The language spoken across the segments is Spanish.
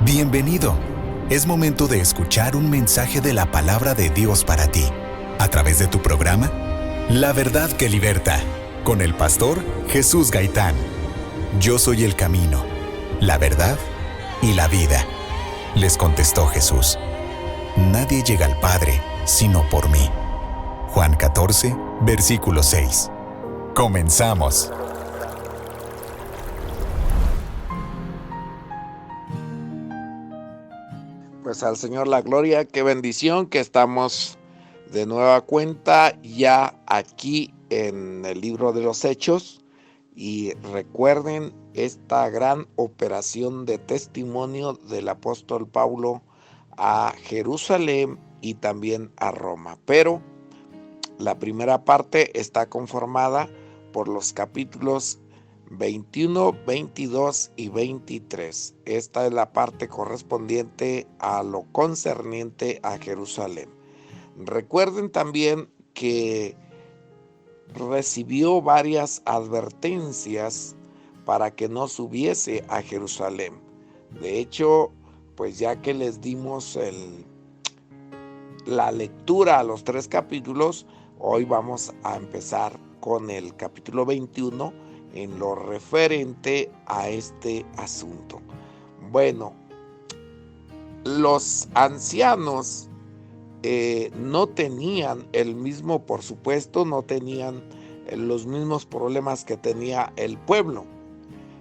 Bienvenido. Es momento de escuchar un mensaje de la palabra de Dios para ti, a través de tu programa, La Verdad que Liberta, con el pastor Jesús Gaitán. Yo soy el camino, la verdad y la vida, les contestó Jesús. Nadie llega al Padre sino por mí. Juan 14, versículo 6. Comenzamos. Pues al Señor la gloria, qué bendición que estamos de nueva cuenta ya aquí en el libro de los Hechos. Y recuerden esta gran operación de testimonio del apóstol Pablo a Jerusalén y también a Roma. Pero la primera parte está conformada por los capítulos 21, 22 y 23. Esta es la parte correspondiente a lo concerniente a Jerusalén. Recuerden también que recibió varias advertencias para que no subiese a Jerusalén. De hecho, pues ya que les dimos la lectura a los 3 capítulos, hoy vamos a empezar con el capítulo 21 en lo referente a este asunto. Bueno, los ancianos no tenían por supuesto, no tenían los mismos problemas que tenía el pueblo.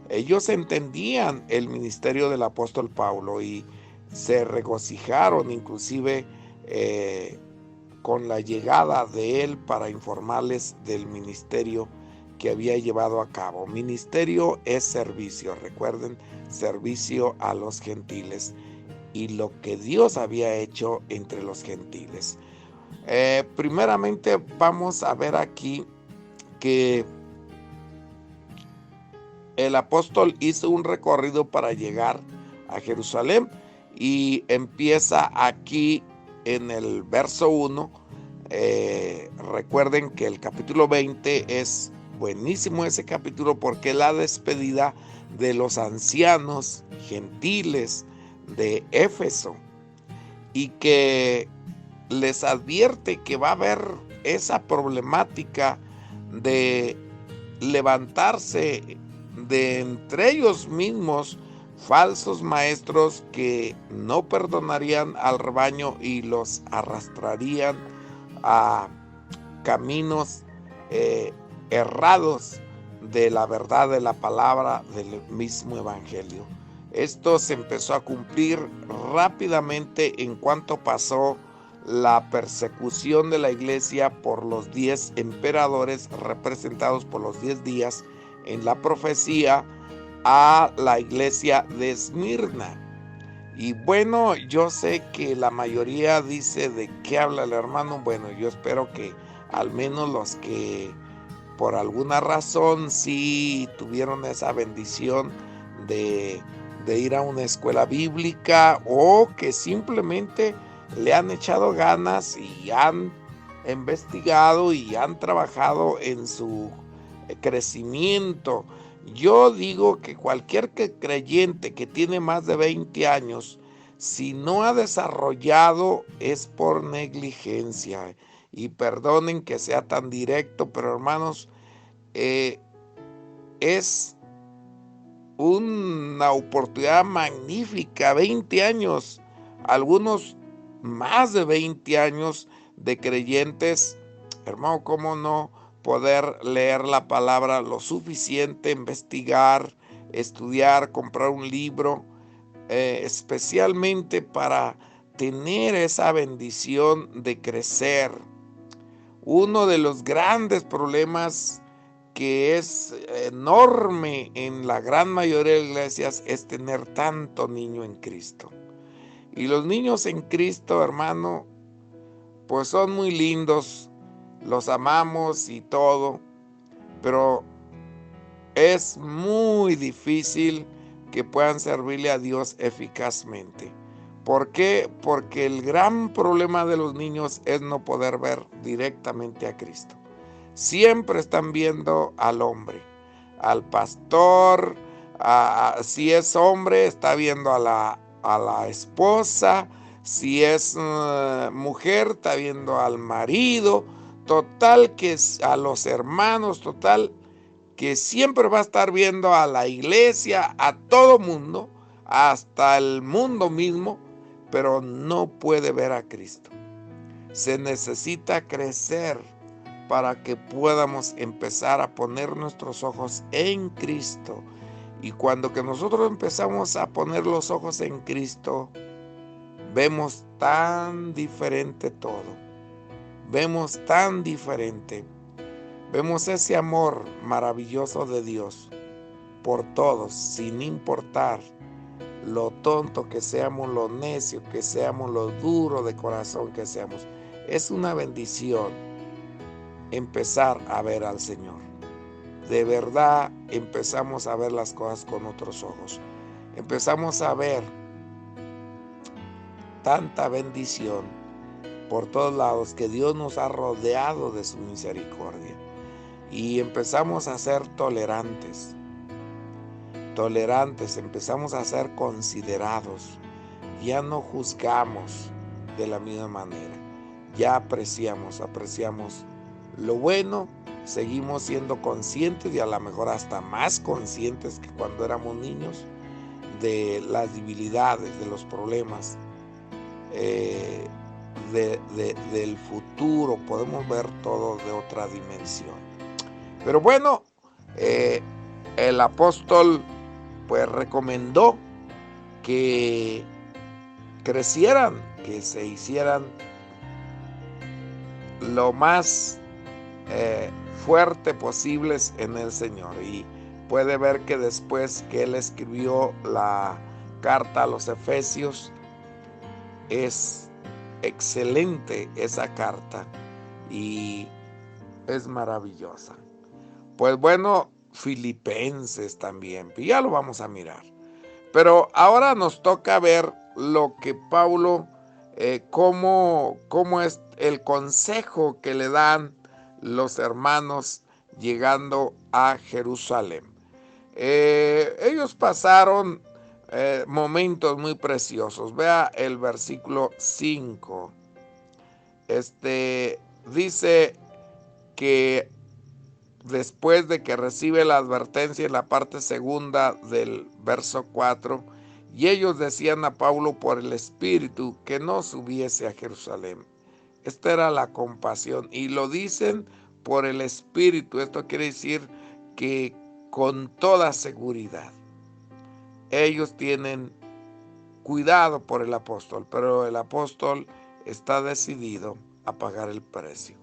Ellos entendían el ministerio del apóstol Pablo y se regocijaron inclusive con la llegada de él para informarles del ministerio que había llevado a cabo. Ministerio es servicio, recuerden, servicio a los gentiles y lo que Dios había hecho entre los gentiles. Primeramente vamos a ver aquí que el apóstol hizo un recorrido para llegar a Jerusalén y empieza aquí en el verso 1. Recuerden que el capítulo 20 es buenísimo ese capítulo porque es la despedida de los ancianos gentiles de Éfeso y que les advierte que va a haber esa problemática de levantarse de entre ellos mismos falsos maestros que no perdonarían al rebaño y los arrastrarían a caminos errados de la verdad de la palabra del mismo evangelio. Esto se empezó a cumplir rápidamente en cuanto pasó la persecución de la iglesia por los 10 emperadores representados por los 10 días en la profecía a la iglesia de Esmirna. Y bueno, yo sé que la mayoría dice de qué habla el hermano. Bueno, yo espero que al menos los que por alguna razón sí tuvieron esa bendición de ir a una escuela bíblica o que simplemente le han echado ganas y han investigado y han trabajado en su crecimiento. Yo digo que cualquier creyente que tiene más de 20 años, si no ha desarrollado es por negligencia. Y perdonen que sea tan directo, pero hermanos, es una oportunidad magnífica, 20 años, algunos más de 20 años de creyentes, hermano, ¿cómo no poder leer la palabra lo suficiente, investigar, estudiar, comprar un libro, especialmente para tener esa bendición de crecer? Uno de los grandes problemas que es enorme en la gran mayoría de iglesias es tener tanto niño en Cristo. Y los niños en Cristo, hermano, pues son muy lindos, los amamos y todo, pero es muy difícil que puedan servirle a Dios eficazmente. ¿Por qué? Porque el gran problema de los niños es no poder ver directamente a Cristo. Siempre están viendo al hombre, al pastor, si es hombre, está viendo a a la esposa, si es mujer, está viendo al marido, total que a los hermanos, total que siempre va a estar viendo a la iglesia, a todo mundo, hasta el mundo mismo, pero no puede ver a Cristo. Se necesita crecer para que podamos empezar a poner nuestros ojos en Cristo. Y cuando que nosotros empezamos a poner los ojos en Cristo, vemos tan diferente todo. Vemos tan diferente. Vemos ese amor maravilloso de Dios por todos, sin importar lo tonto que seamos, lo necio que seamos, lo duro de corazón que seamos. Es una bendición empezar a ver al Señor. De verdad empezamos a ver las cosas con otros ojos. Empezamos a ver tanta bendición por todos lados que Dios nos ha rodeado de su misericordia. Y empezamos a ser tolerantes, empezamos a ser considerados. Ya no juzgamos de la misma manera. Ya apreciamos lo bueno, seguimos siendo conscientes y a lo mejor hasta más conscientes que cuando éramos niños de las debilidades, de los problemas, del futuro. Podemos ver todo de otra dimensión. Pero bueno, el apóstol pues recomendó que crecieran, que se hicieran lo más fuerte posibles en el Señor. Y puede ver que después que él escribió la carta a los Efesios, es excelente esa carta y es maravillosa. Pues bueno, Filipenses también, ya lo vamos a mirar. Pero ahora nos toca ver lo que Pablo, cómo es el consejo que le dan los hermanos llegando a Jerusalén. Ellos pasaron momentos muy preciosos. Vea el versículo 5. Dice que después de que recibe la advertencia en la parte segunda del verso 4, y ellos decían a Pablo por el Espíritu que no subiese a Jerusalén. Esta era la compasión, y lo dicen por el Espíritu. Esto quiere decir que con toda seguridad ellos tienen cuidado por el apóstol, pero el apóstol está decidido a pagar el precio.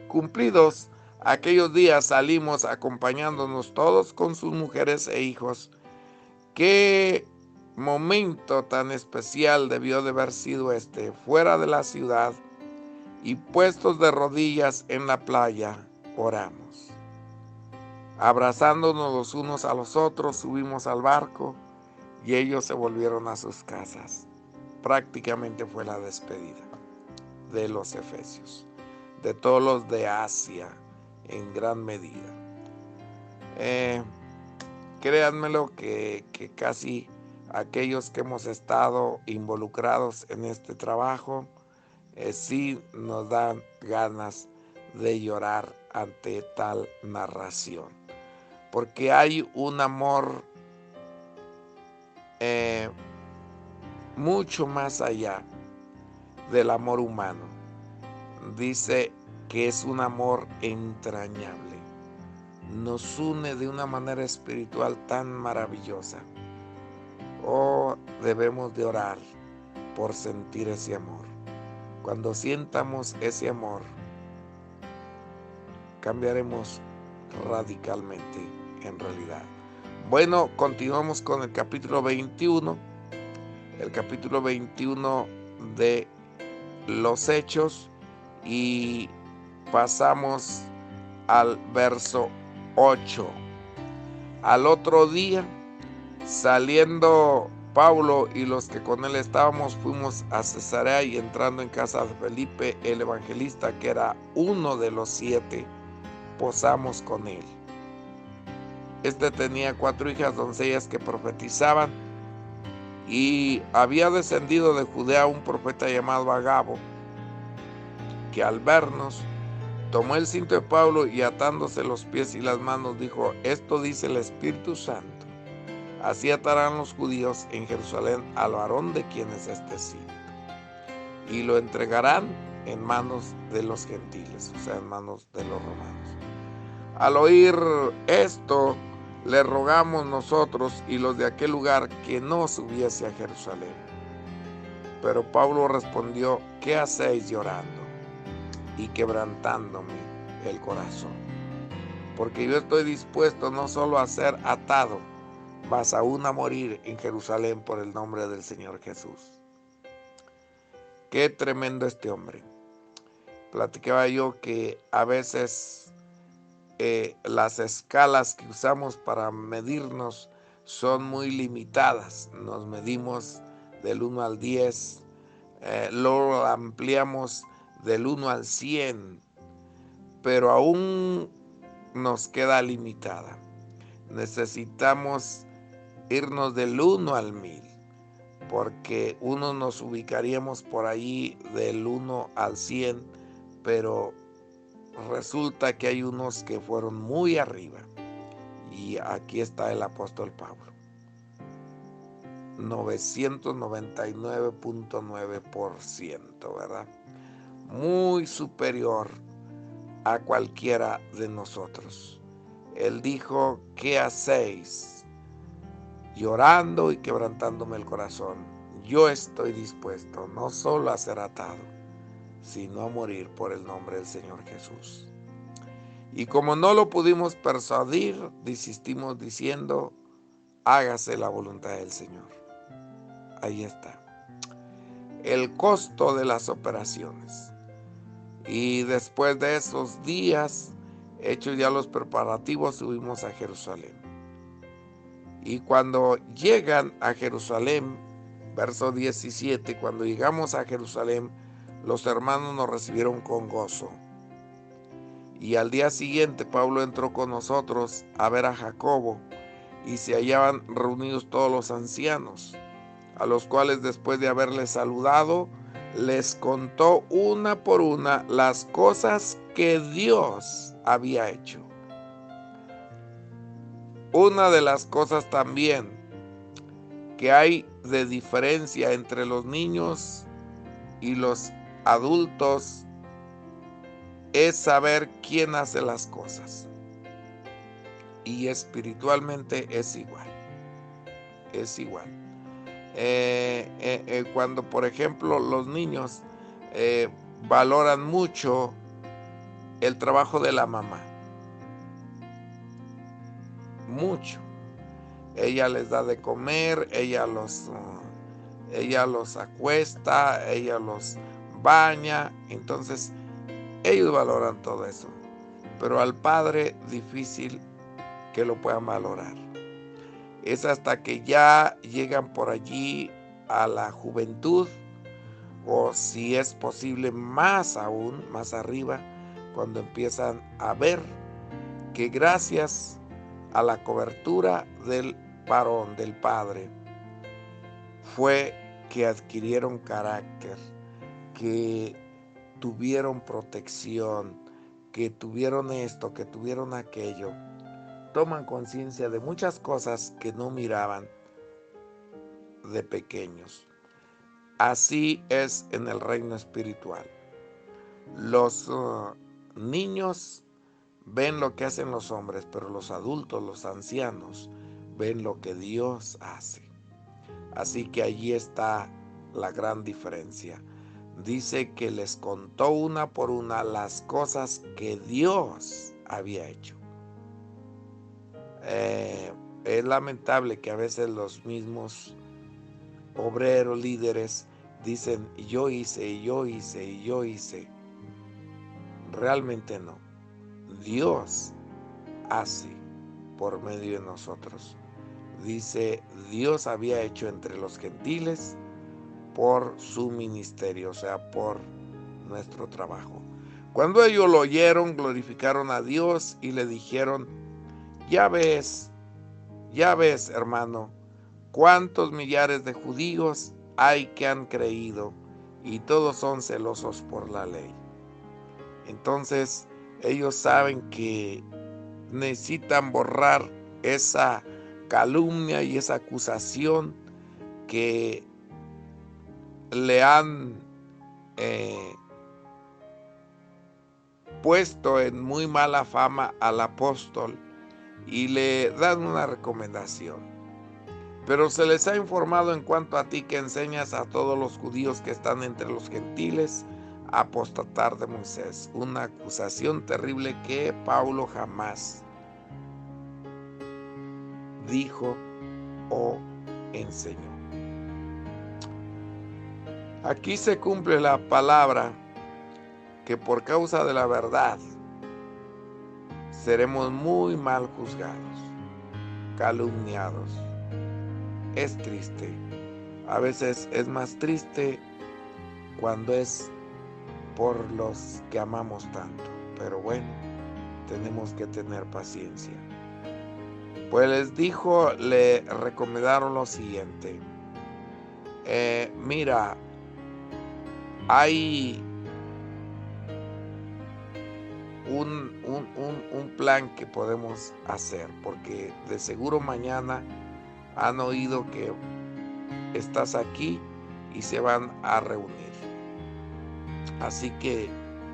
Cumplidos aquellos días, salimos acompañándonos todos con sus mujeres e hijos. Qué momento tan especial debió de haber sido fuera de la ciudad, y puestos de rodillas en la playa, oramos. Abrazándonos los unos a los otros, subimos al barco y ellos se volvieron a sus casas. Prácticamente fue la despedida de los efesios, de todos los de Asia en gran medida. Créanmelo que casi aquellos que hemos estado involucrados en este trabajo, sí nos dan ganas de llorar ante tal narración, porque hay un amor mucho más allá del amor humano. Dice que es un amor entrañable, nos une de una manera espiritual tan maravillosa. Debemos de orar por sentir ese amor. Cuando sientamos ese amor, cambiaremos radicalmente en realidad. Bueno, continuamos con el capítulo 21. El capítulo 21 de los Hechos, y pasamos al verso 8. Al otro día, saliendo Pablo y los que con él estábamos, fuimos a Cesarea, y entrando en casa de Felipe el evangelista, que era uno de los 7, posamos con él. Tenía 4 hijas doncellas que profetizaban, Y había descendido de Judea un profeta llamado Agabo, que al vernos tomó el cinto de Pablo y atándose los pies y las manos dijo: esto dice el Espíritu Santo, así atarán los judíos en Jerusalén al varón de quien es este cinto, y lo entregarán en manos de los gentiles, o sea, en manos de los romanos. Al oír esto, le rogamos nosotros y los de aquel lugar que no subiese a Jerusalén. Pero Pablo respondió: ¿qué hacéis llorando y quebrantándome el corazón? Porque yo estoy dispuesto no solo a ser atado, mas aún a morir en Jerusalén por el nombre del Señor Jesús. Qué tremendo este hombre. Platicaba yo que a veces las escalas que usamos para medirnos son muy limitadas. Nos medimos del 1 al 10, luego ampliamos del 1 al 100, pero aún nos queda limitada. Necesitamos irnos del 1 al 1000, porque uno nos ubicaríamos por ahí del 1 al 100, pero resulta que hay unos que fueron muy arriba. Y aquí está el apóstol Pablo. 999.9%, ¿verdad? Muy superior a cualquiera de nosotros. Él dijo: ¿qué hacéis? Llorando y quebrantándome el corazón. Yo estoy dispuesto no solo a ser atado, sino a morir por el nombre del Señor Jesús. Y como no lo pudimos persuadir, desistimos diciendo: hágase la voluntad del Señor. Ahí está. El costo de las operaciones. Y después de esos días, hechos ya los preparativos, subimos a Jerusalén. Y cuando llegan a Jerusalén, verso 17, cuando llegamos a Jerusalén, los hermanos nos recibieron con gozo. Y al día siguiente Pablo entró con nosotros a ver a Jacobo, y se hallaban reunidos todos los ancianos, a los cuales después de haberles saludado, les contó una por una las cosas que Dios había hecho. Una de las cosas también que hay de diferencia entre los niños y los adultos es saber quién hace las cosas. Y espiritualmente es igual. Es igual. Cuando, por ejemplo, los niños valoran mucho el trabajo de la mamá. Mucho. Ella les da de comer, ella los acuesta, ella los baña. Entonces, ellos valoran todo eso. Pero al padre, difícil que lo puedan valorar. Es hasta que ya llegan por allí a la juventud, o si es posible más aún, más arriba, cuando empiezan a ver que gracias a la cobertura del varón, del padre, fue que adquirieron carácter, que tuvieron protección, que tuvieron esto, que tuvieron aquello. Toman conciencia de muchas cosas que no miraban de pequeños. Así es en el reino espiritual. Los niños ven lo que hacen los hombres, pero los adultos, los ancianos, ven lo que Dios hace. Así que allí está la gran diferencia. Dice que les contó una por una las cosas que Dios había hecho. Es lamentable que a veces los mismos obreros, líderes, dicen: yo hice, y yo hice, y yo hice. Realmente no. Dios hace por medio de nosotros. Dice: Dios había hecho entre los gentiles por su ministerio, o sea, por nuestro trabajo. Cuando ellos lo oyeron, glorificaron a Dios y le dijeron: ya ves, hermano, ¿Cuántos millares de judíos hay que han creído y todos son celosos por la ley? Entonces ellos saben que necesitan borrar esa calumnia y esa acusación que le han puesto en muy mala fama al apóstol, y le dan una recomendación. Pero se les ha informado en cuanto a ti, que enseñas a todos los judíos que están entre los gentiles a apostatar de Moisés. Una acusación terrible que Pablo jamás dijo o enseñó. Aquí se cumple la palabra que por causa de la verdad seremos muy mal juzgados, calumniados. Es triste. A veces es más triste cuando es por los que amamos tanto. Pero bueno, tenemos que tener paciencia. Pues le recomendaron lo siguiente. Mira, hay un plan que podemos hacer, porque de seguro mañana han oído que estás aquí y se van a reunir. Así que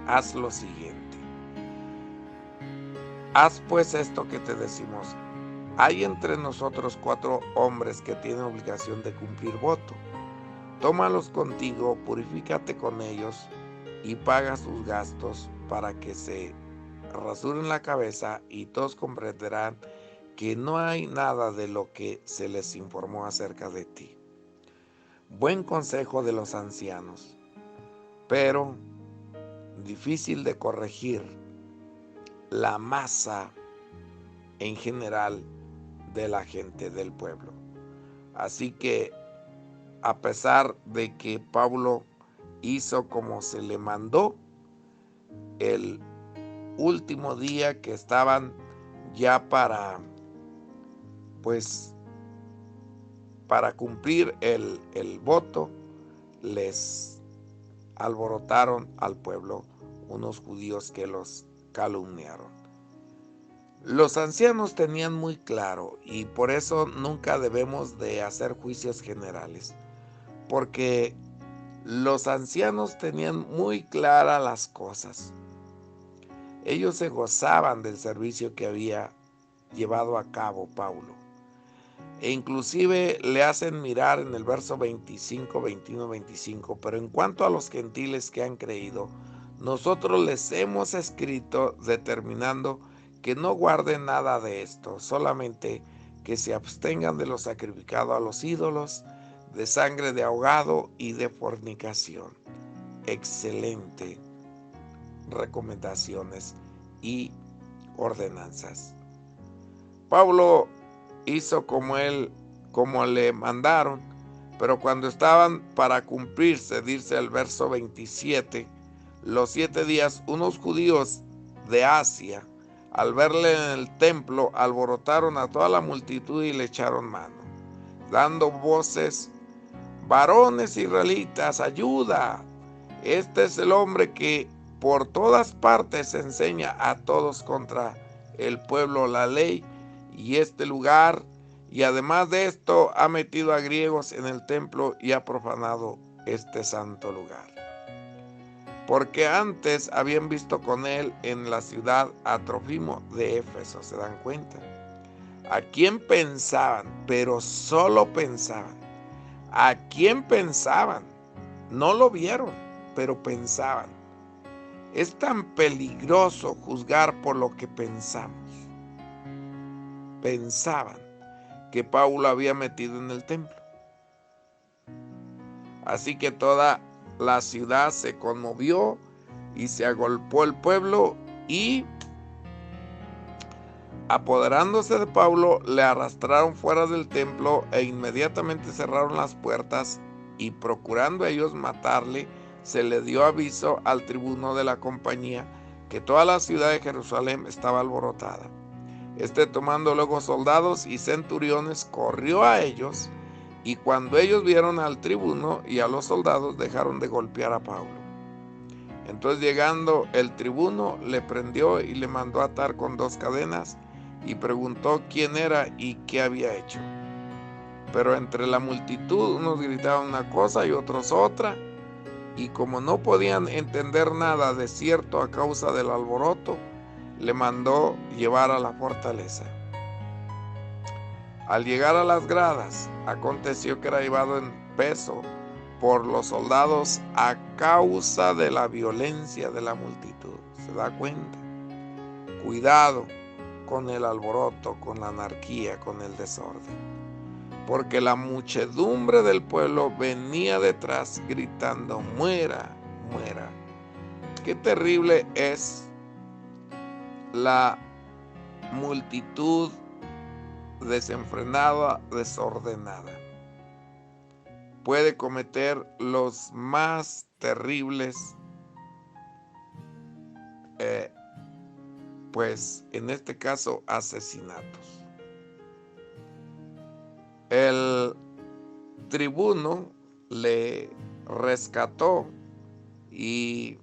haz lo siguiente. Haz pues esto que te decimos. Hay entre nosotros 4 hombres que tienen obligación de cumplir voto. Tómalos contigo, purifícate con ellos y paga sus gastos, para que se rasuren la cabeza, y todos comprenderán que no hay nada de lo que se les informó acerca de ti. Buen consejo de los ancianos, pero difícil de corregir la masa en general de la gente del pueblo. Así que, a pesar de que Pablo hizo como se le mandó, el último día que estaban ya para cumplir el voto, les alborotaron al pueblo unos judíos que los calumniaron. Los ancianos tenían muy claro, y por eso nunca debemos de hacer juicios generales, porque los ancianos tenían muy claras las cosas. Ellos se gozaban del servicio que había llevado a cabo Pablo. E inclusive le hacen mirar en el verso 25, 21, 25. Pero en cuanto a los gentiles que han creído, nosotros les hemos escrito determinando que no guarden nada de esto, solamente que se abstengan de lo sacrificado a los ídolos, de sangre de ahogado y de fornicación. Excelente recomendaciones y ordenanzas. Pablo hizo como le mandaron, pero cuando estaban para cumplirse, dice el verso 27, los 7 días, unos judíos de Asia, al verle en el templo, alborotaron a toda la multitud y le echaron mano, dando voces: varones israelitas, ayuda. Este es el hombre que por todas partes enseña a todos contra el pueblo la ley y este lugar, y además de esto ha metido a griegos en el templo y ha profanado este santo lugar. Porque antes habían visto con él en la ciudad a Trófimo de Éfeso. ¿Se dan cuenta? ¿A quién pensaban? Pero solo pensaban. ¿A quién pensaban? No lo vieron, pero pensaban. Es tan peligroso juzgar por lo que pensamos. Pensaban que Pablo había metido en el templo. Así que toda la ciudad se conmovió y se agolpó el pueblo, y apoderándose de Pablo, le arrastraron fuera del templo e inmediatamente cerraron las puertas, y procurando ellos matarle, se le dio aviso al tribuno de la compañía que toda la ciudad de Jerusalén estaba alborotada. Tomando luego soldados y centuriones, corrió a ellos Y cuando ellos vieron al tribuno y a los soldados, dejaron de golpear a Pablo. Entonces, llegando el tribuno, le prendió y le mandó atar con 2 cadenas y preguntó quién era y qué había hecho. Pero entre la multitud unos gritaban una cosa y otros otra, y como no podían entender nada de cierto a causa del alboroto, le mandó llevar a la fortaleza. Al llegar a las gradas, aconteció que era llevado en peso por los soldados a causa de la violencia de la multitud. ¿Se da cuenta? Cuidado con el alboroto, con la anarquía, con el desorden. Porque la muchedumbre del pueblo venía detrás gritando: muera, muera. Qué terrible es la multitud desenfrenada, desordenada. Puede cometer los más terribles, pues en este caso, asesinatos. El tribuno le rescató y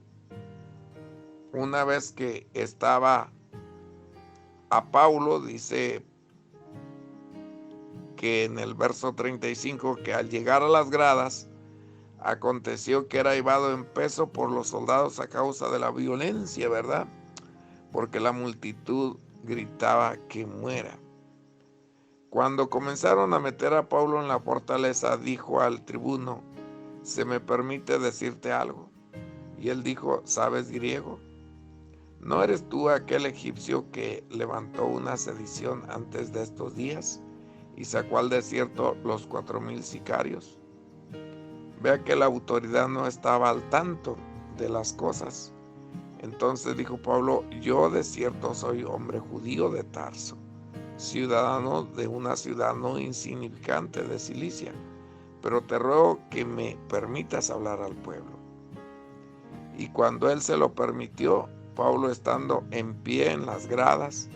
una vez que estaba a Pablo, dice que en el verso 35, que al llegar a las gradas, aconteció que era llevado en peso por los soldados a causa de la violencia, ¿verdad? Porque la multitud gritaba que muera. Cuando comenzaron a meter a Pablo en la fortaleza, dijo al tribuno: ¿se me permite decirte algo? Y él dijo: ¿sabes griego? ¿No eres tú aquel egipcio que levantó una sedición antes de estos días y sacó al desierto los 4,000 sicarios? Vea que la autoridad no estaba al tanto de las cosas. Entonces dijo Pablo: yo de cierto soy hombre judío de Tarso, ciudadano de una ciudad no insignificante de Cilicia, pero te ruego que me permitas hablar al pueblo. Y cuando él se lo permitió, Pablo, estando en pie en las gradas,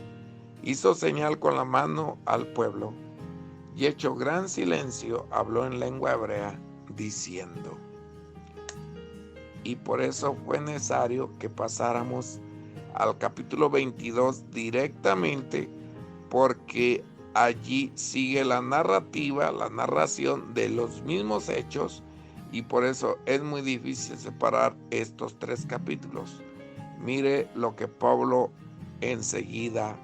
hizo señal con la mano al pueblo, y hecho gran silencio, habló en lengua hebrea, diciendo. Y por eso fue necesario que pasáramos al capítulo 22 directamente, porque allí sigue la narrativa, la narración de los mismos hechos, y por eso es muy difícil separar estos 3 capítulos. Mire lo que Pablo enseguida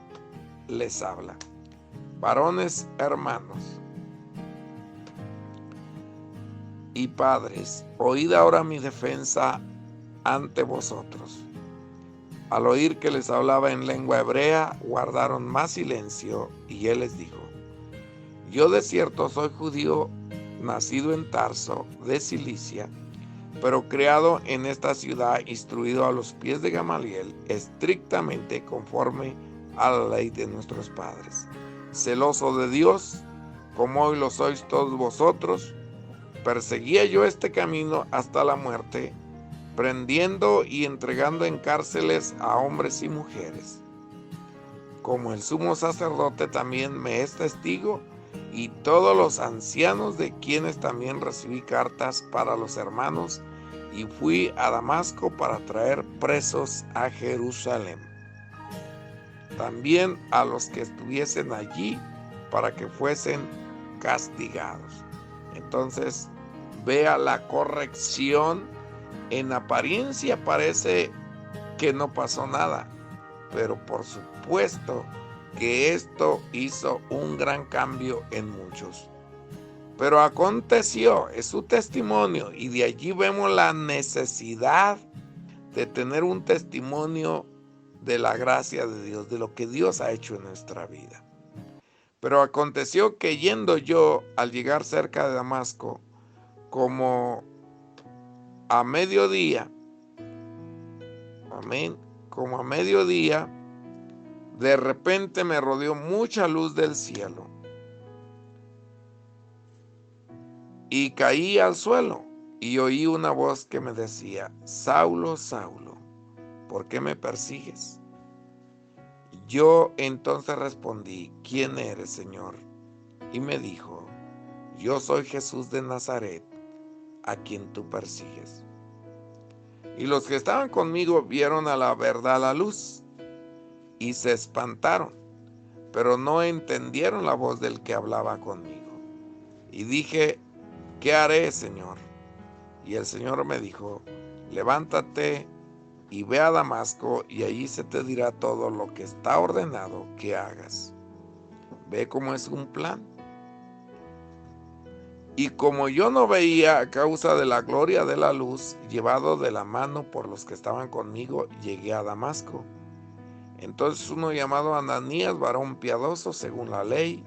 les habla. Varones hermanos y padres, oíd ahora mi defensa ante vosotros. Al oír que les hablaba en lengua hebrea, guardaron más silencio, y él les dijo: yo de cierto soy judío, nacido en Tarso de Cilicia, pero criado en esta ciudad, instruido a los pies de Gamaliel, estrictamente conforme a la ley de nuestros padres. Celoso de Dios, como hoy lo sois todos vosotros, perseguía yo este camino hasta la muerte, prendiendo y entregando en cárceles a hombres y mujeres. Como el sumo sacerdote también me es testigo, y todos los ancianos, de quienes también recibí cartas para los hermanos, y fui a Damasco para traer presos a Jerusalén. También a los que estuviesen allí, para que fuesen castigados. Entonces, vea la corrección. En apariencia parece que no pasó nada, pero por supuesto que esto hizo un gran cambio en muchos. Pero aconteció, es su testimonio, y de allí vemos la necesidad de tener un testimonio de la gracia de Dios, de lo que Dios ha hecho en nuestra vida. Pero aconteció que yendo yo, al llegar cerca de Damasco, como a mediodía, como a mediodía, de repente me rodeó mucha luz del cielo y caí al suelo, y oí una voz que me decía: Saulo, Saulo, ¿por qué me persigues? Yo entonces respondí: ¿quién eres, Señor? Y me dijo: yo soy Jesús de Nazaret, a quien tú persigues. Y los que estaban conmigo vieron a la verdad la luz y se espantaron, pero no entendieron la voz del que hablaba conmigo. Y dije, ¿qué haré, Señor? Y el Señor me dijo, levántate y ve a Damasco, y allí se te dirá todo lo que está ordenado que hagas. Ve cómo es un plan. Y como yo no veía a causa de la gloria de la luz, llevado de la mano por los que estaban conmigo, llegué a Damasco. Entonces uno llamado Ananías, varón piadoso según la ley,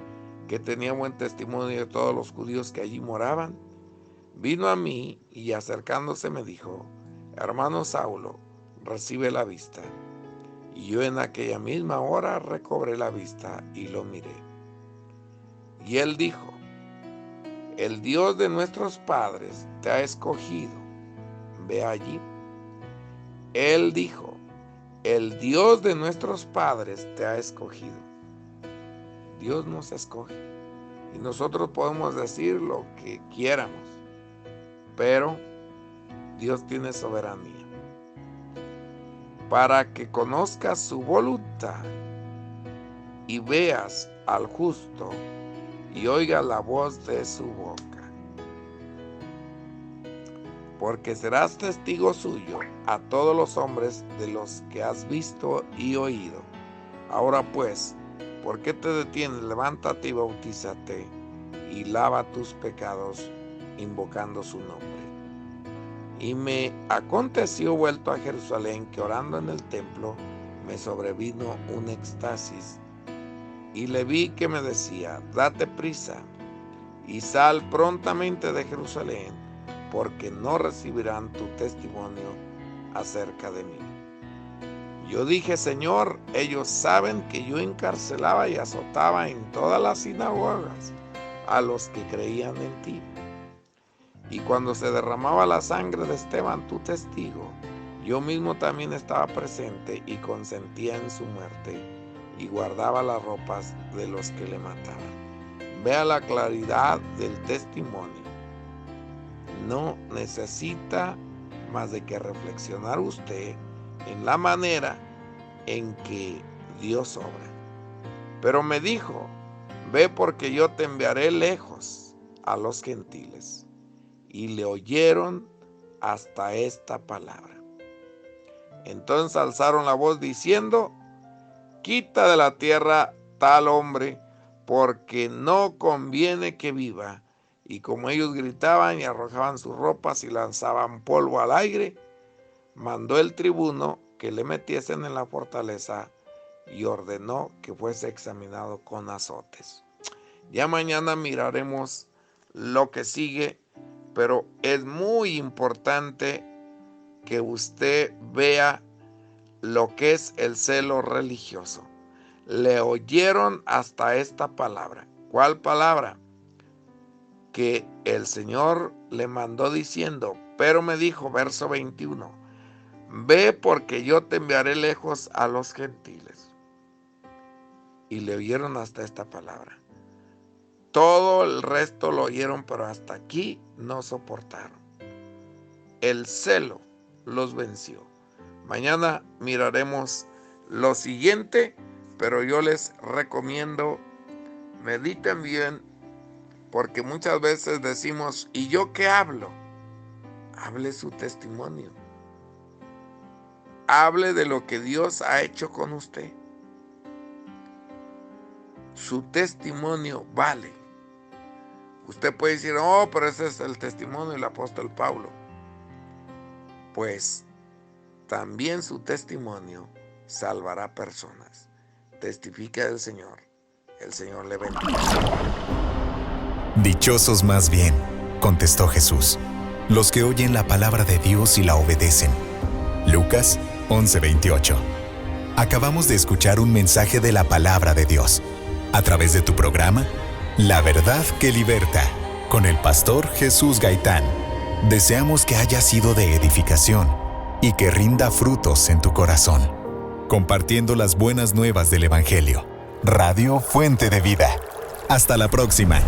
que tenía buen testimonio de todos los judíos que allí moraban, vino a mí y acercándose me dijo, hermano Saulo, recibe la vista. Y yo en aquella misma hora recobré la vista y lo miré. Y él dijo, el Dios de nuestros padres te ha escogido, ve allí. Él dijo, el Dios de nuestros padres te ha escogido. Dios nos escoge y nosotros podemos decir lo que quieramos, pero Dios tiene soberanía. Para que conozcas su voluntad y veas al justo y oigas la voz de su boca. Porque serás testigo suyo a todos los hombres de los que has visto y oído. Ahora pues, ¿por qué te detienes? Levántate y bautízate y lava tus pecados invocando su nombre. Y me aconteció vuelto a Jerusalén que orando en el templo me sobrevino un éxtasis y le vi que me decía, date prisa y sal prontamente de Jerusalén, porque no recibirán tu testimonio acerca de mí. Yo dije, Señor, ellos saben que yo encarcelaba y azotaba en todas las sinagogas a los que creían en ti. Y cuando se derramaba la sangre de Esteban, tu testigo, yo mismo también estaba presente y consentía en su muerte y guardaba las ropas de los que le mataban. Vea la claridad del testimonio. No necesita más de que reflexionar usted en la manera en que Dios obra. Pero me dijo, ve porque yo te enviaré lejos a los gentiles. Y le oyeron hasta esta palabra. Entonces alzaron la voz diciendo, quita de la tierra tal hombre, porque no conviene que viva. Y como ellos gritaban y arrojaban sus ropas y lanzaban polvo al aire, mandó el tribuno que le metiesen en la fortaleza y ordenó que fuese examinado con azotes. Ya mañana miraremos lo que sigue, pero es muy importante que usted vea lo que es el celo religioso. Le oyeron hasta esta palabra. ¿Cuál palabra? Que el Señor le mandó diciendo, pero me dijo, verso 21, ve porque yo te enviaré lejos a los gentiles. Y le oyeron hasta esta palabra. Todo el resto lo oyeron, pero hasta aquí no soportaron. El celo los venció. Mañana miraremos lo siguiente, pero yo les recomiendo, mediten bien, porque muchas veces decimos, ¿y yo qué hablo? Hable su testimonio. Hable de lo que Dios ha hecho con usted. Su testimonio vale. Usted puede decir, oh, pero ese es el testimonio del apóstol Pablo. Pues también su testimonio salvará personas. Testifica del Señor. El Señor le bendiga. Dichosos más bien, contestó Jesús, los que oyen la palabra de Dios y la obedecen. Lucas 11:28. Acabamos de escuchar un mensaje de la palabra de Dios, a través de tu programa, La Verdad que Liberta, con el pastor Jesús Gaitán. Deseamos que haya sido de edificación y que rinda frutos en tu corazón. Compartiendo las buenas nuevas del Evangelio. Radio Fuente de Vida. Hasta la próxima.